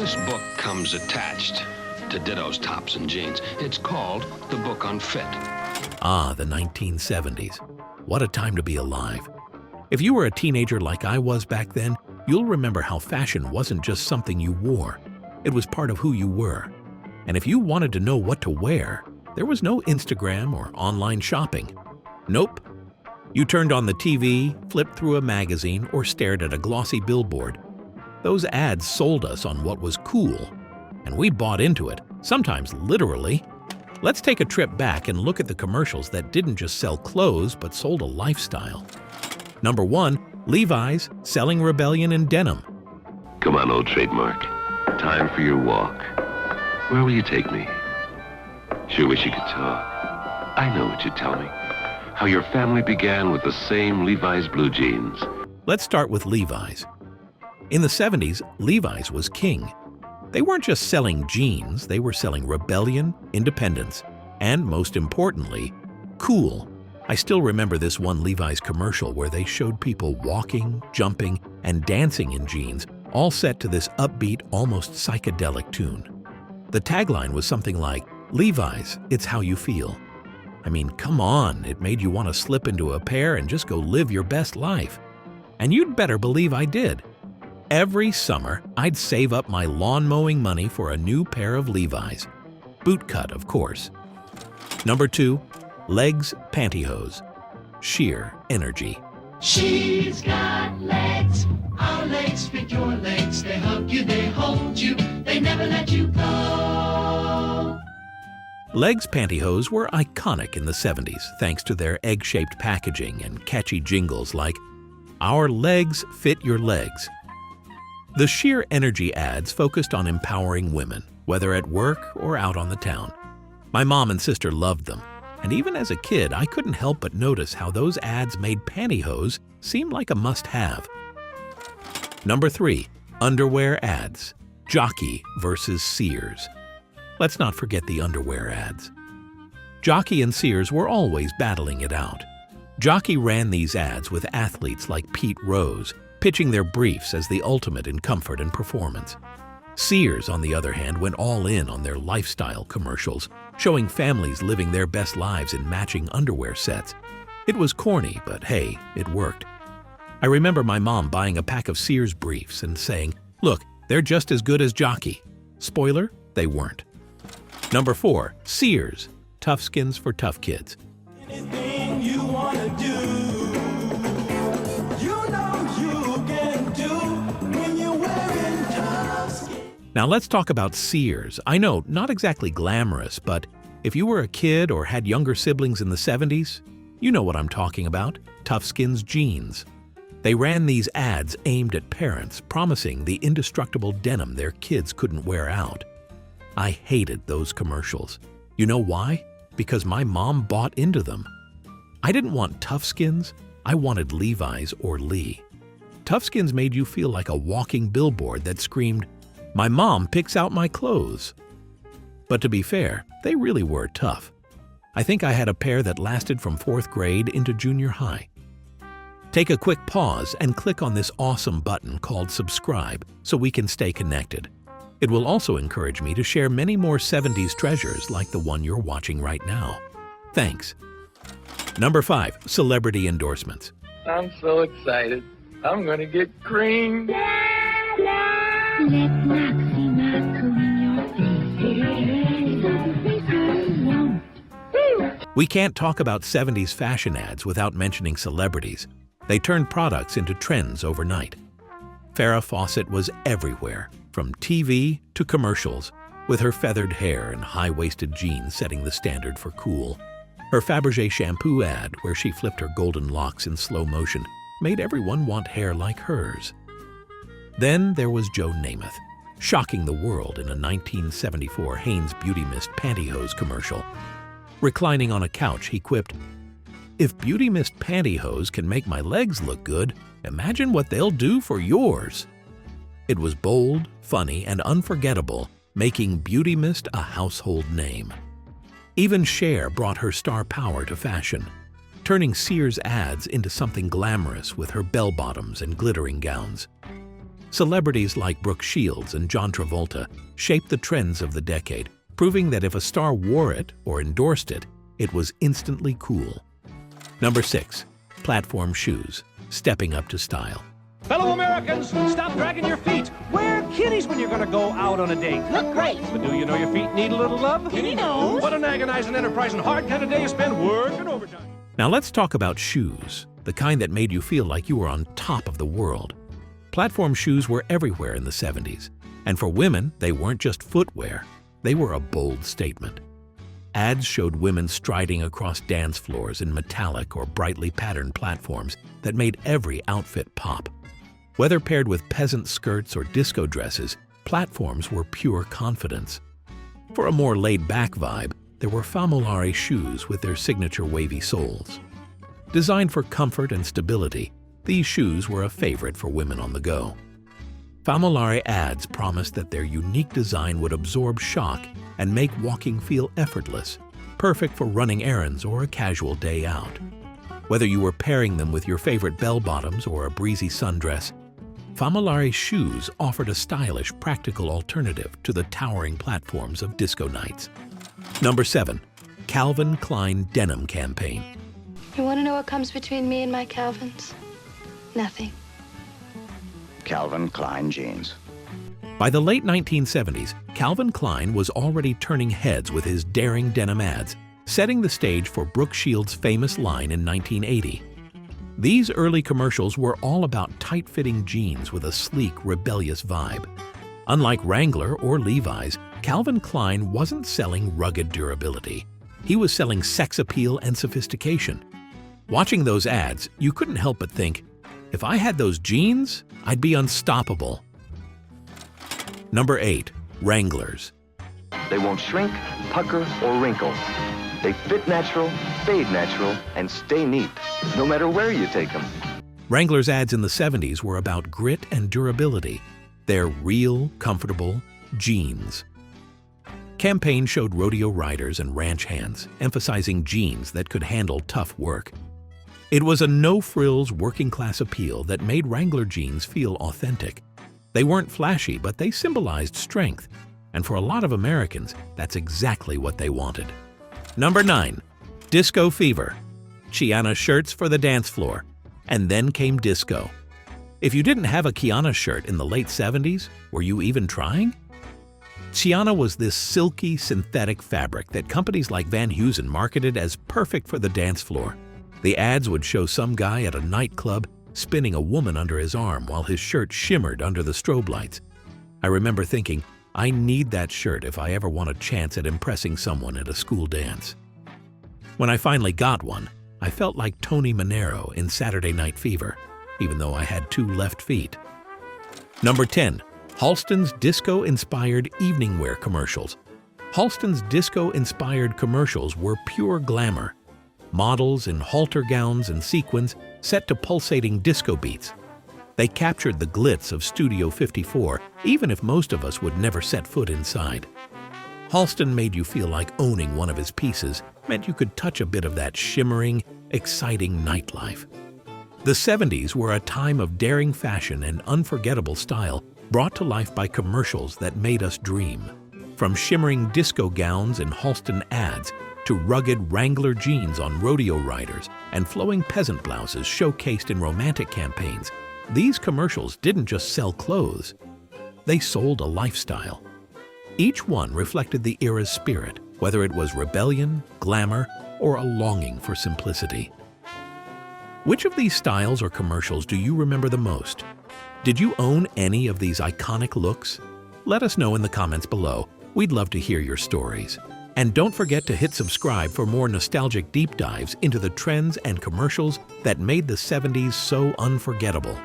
This book comes attached to Ditto's tops and jeans. It's called The Book on Fit. Ah, the 1970s. What a time to be alive. If you were a teenager like I was back then, you'll remember how fashion wasn't just something you wore. It was part of who you were. And if you wanted to know what to wear, there was no Instagram or online shopping. Nope. You turned on the TV, flipped through a magazine, or stared at a glossy billboard. Those ads sold us on what was cool, and we bought into it, sometimes literally. Let's take a trip back and look at the commercials that didn't just sell clothes but sold a lifestyle. Number 1, Levi's, selling rebellion in denim. Come on, old trademark. Time for your walk. Where will you take me? Sure wish you could talk. I know what you'd tell me. How your family began with the same Levi's blue jeans. Let's start with Levi's. In the 70s, Levi's was king. They weren't just selling jeans, they were selling rebellion, independence, and most importantly, cool. I still remember this one Levi's commercial where they showed people walking, jumping, and dancing in jeans, all set to this upbeat, almost psychedelic tune. The tagline was something like, "Levi's, it's how you feel." I mean, come on, it made you want to slip into a pair and just go live your best life. And you'd better believe I did. Every summer, I'd save up my lawn mowing money for a new pair of Levi's. Bootcut, of course. Number 2, legs pantyhose. Sheer energy. She's got legs, our legs fit your legs. They hug you, they hold you, they never let you go. Legs pantyhose were iconic in the 70s thanks to their egg-shaped packaging and catchy jingles like, "Our legs fit your legs." The Sheer Energy ads focused on empowering women, whether at work or out on the town. My mom and sister loved them, and even as a kid, I couldn't help but notice how those ads made pantyhose seem like a must-have. Number 3, underwear ads. Jockey versus Sears. Let's not forget the underwear ads. Jockey and Sears were always battling it out. Jockey ran these ads with athletes like Pete Rose, pitching their briefs as the ultimate in comfort and performance. Sears, on the other hand, went all in on their lifestyle commercials, showing families living their best lives in matching underwear sets. It was corny, but hey, it worked. I remember my mom buying a pack of Sears briefs and saying, "Look, they're just as good as Jockey." Spoiler, they weren't. Number 4, Sears, Toughskins for tough kids. Anything you wanna do, you know you can do when you're wearing Toughskins. Now let's talk about Sears. I know, not exactly glamorous, but if you were a kid or had younger siblings in the 70s, you know what I'm talking about, Toughskins jeans. They ran these ads aimed at parents, promising the indestructible denim their kids couldn't wear out. I hated those commercials. You know why? Because my mom bought into them. I didn't want Toughskins, I wanted Levi's or Lee. Toughskins made you feel like a walking billboard that screamed, "My mom picks out my clothes." But to be fair, they really were tough. I think I had a pair that lasted from 4th grade into junior high. Take a quick pause and click on this awesome button called subscribe so we can stay connected. It will also encourage me to share many more 70s treasures like the one you're watching right now. Thanks. Number 5, celebrity endorsements. I'm so excited. I'm gonna get creamed. Let Moxie Marco in your face. We can't talk about 70s fashion ads without mentioning celebrities. They turned products into trends overnight. Farrah Fawcett was everywhere, from TV to commercials, with her feathered hair and high-waisted jeans setting the standard for cool. Her Fabergé shampoo ad, where she flipped her golden locks in slow motion, made everyone want hair like hers. Then there was Joe Namath, shocking the world in a 1974 Hanes Beauty Mist pantyhose commercial. Reclining on a couch, he quipped, "If Beauty Mist pantyhose can make my legs look good, imagine what they'll do for yours." It was bold, funny, and unforgettable, making Beauty Mist a household name. Even Cher brought her star power to fashion, turning Sears ads into something glamorous with her bell-bottoms and glittering gowns. Celebrities like Brooke Shields and John Travolta shaped the trends of the decade, proving that if a star wore it or endorsed it, it was instantly cool. Number 6. Platform shoes, stepping up to style. Fellow Americans, stop dragging your feet. Wear kitties when you're going to go out on a date. Look great. But do you know your feet need a little love? Kitty knows. What an agonizing, enterprising, hard kind of day you spend working overtime. Now let's talk about shoes, the kind that made you feel like you were on top of the world. Platform shoes were everywhere in the 70s, and for women, they weren't just footwear, they were a bold statement. Ads showed women striding across dance floors in metallic or brightly patterned platforms that made every outfit pop. Whether paired with peasant skirts or disco dresses, platforms were pure confidence. For a more laid-back vibe, there were famolari shoes with their signature wavy soles. Designed for comfort and stability, these shoes were a favorite for women on the go. Famolari ads promised that their unique design would absorb shock and make walking feel effortless, perfect for running errands or a casual day out. Whether you were pairing them with your favorite bell-bottoms or a breezy sundress, Famolari shoes offered a stylish, practical alternative to the towering platforms of disco nights. Number 7. Calvin Klein Denim Campaign. You want to know what comes between me and my Calvins? Nothing. Calvin Klein jeans. By the late 1970s, Calvin Klein was already turning heads with his daring denim ads, setting the stage for Brooke Shields' famous line in 1980. These early commercials were all about tight-fitting jeans with a sleek, rebellious vibe. Unlike Wrangler or Levi's, Calvin Klein wasn't selling rugged durability. He was selling sex appeal and sophistication. Watching those ads, you couldn't help but think, if I had those jeans, I'd be unstoppable. Number 8. Wranglers. They won't shrink, pucker, or wrinkle. They fit natural, fade natural, and stay neat, no matter where you take them. Wranglers ads in the 70s were about grit and durability. They're real, comfortable jeans. Campaign showed rodeo riders and ranch hands, emphasizing jeans that could handle tough work. It was a no-frills working-class appeal that made Wrangler jeans feel authentic. They weren't flashy, but they symbolized strength. And for a lot of Americans, that's exactly what they wanted. Number 9. Disco Fever. Kiana shirts for the dance floor. And then came disco. If you didn't have a Kiana shirt in the late 70s, were you even trying? Kiana was this silky, synthetic fabric that companies like Van Heusen marketed as perfect for the dance floor. The ads would show some guy at a nightclub spinning a woman under his arm while his shirt shimmered under the strobe lights. I remember thinking, I need that shirt if I ever want a chance at impressing someone at a school dance. When I finally got one, I felt like Tony Manero in Saturday Night Fever, even though I had 2 left feet. Number 10. Halston's disco-inspired evening wear commercials. Halston's disco-inspired commercials were pure glamour. Models in halter gowns and sequins set to pulsating disco beats. They captured the glitz of Studio 54, even if most of us would never set foot inside. Halston made you feel like owning one of his pieces meant you could touch a bit of that shimmering, exciting nightlife. The 70s were a time of daring fashion and unforgettable style brought to life by commercials that made us dream. From shimmering disco gowns in Halston ads to rugged Wrangler jeans on rodeo riders and flowing peasant blouses showcased in romantic campaigns, these commercials didn't just sell clothes, they sold a lifestyle. Each one reflected the era's spirit, whether it was rebellion, glamour, or a longing for simplicity. Which of these styles or commercials do you remember the most? Did you own any of these iconic looks? Let us know in the comments below. We'd love to hear your stories. And don't forget to hit subscribe for more nostalgic deep dives into the trends and commercials that made the 70s so unforgettable.